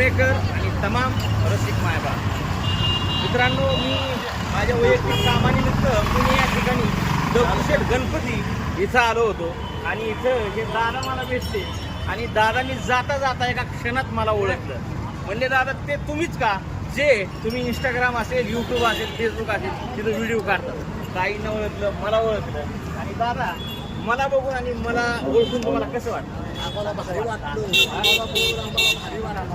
पुणेकर आणि तमाम रसिक मायबाप मित्रांनो, मी माझ्या वैयक्तिक कामानिमित्त पुणे या ठिकाणी दगडूशेठ गणपती इथं आलो होतो आणि इथं हे दादा मला भेटले आणि दादांनी जाता जाता एका क्षणात मला ओळखलं. म्हणले दादा ते तुम्हीच का जे तुम्ही इंस्टाग्राम असेल, यूट्यूब असेल, फेसबुक असेल तिथं व्हिडिओ काढतात. ताईंना ओळखलं, मला ओळखलं आणि दादा मला बघून आणि मला ओळखून तुम्हाला कसं वाटतं? आम्हाला भारी वाटलं, आम्हाला बोलून आम्हाला भारी वाटलं.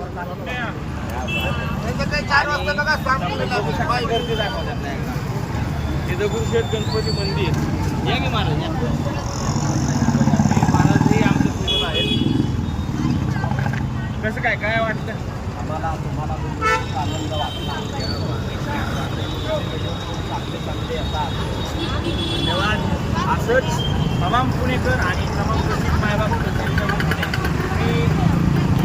काही 4 वाजता बघा सकाळी गर्दी दाखवतात नाही का? हे दगडूशेठ गणपती मंदिर या की महाराज या. महाराजही आमच्या सोबत आहेत. कसं काय काय वाटतं आम्हाला तुम्हाला खूप आनंद वाटला. चांगले असतात. धन्यवाद. असंच तमाम पुणेकर आणि तमाम रसिक मायबाप त्यांच्याकडून मी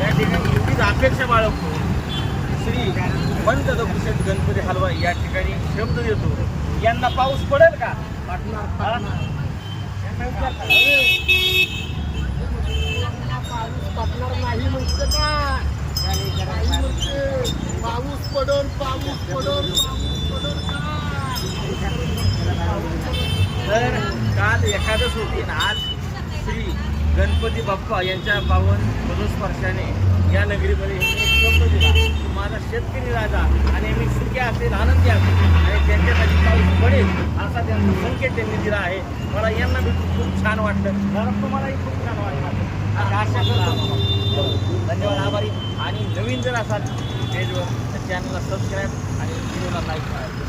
या ठिकाणी एवढीच अपेक्षा बाळगतो. श्री मंत दगडूशेठ गणपती हलवाई या ठिकाणी शब्द देतो. यंदा पाऊस पडेल का? पाऊस पडणार नाही म्हणते का? पाऊस पडून तर काल एकादश होती आणि आज श्री गणपती बाप्पा यांच्या पावन पदस्पर्शाने या नगरीमध्ये एक शब्द दिला की माझा शेतकरी राजा आणि मी सुखी असेल, आनंदी असेल आणि त्यांच्यासाठी पाऊस पडेल असा त्यांचा संकेत त्यांनी दिला आहे. मला यांना भेटून खूप छान वाटलं. कारण तुम्हालाही खूप छान वाटलं. आशा करतो. धन्यवाद, आभारी. आणि नवीन जर असाल पेजवर तर चॅनलला सबस्क्राईब आणि व्हिडिओला लाईक करा.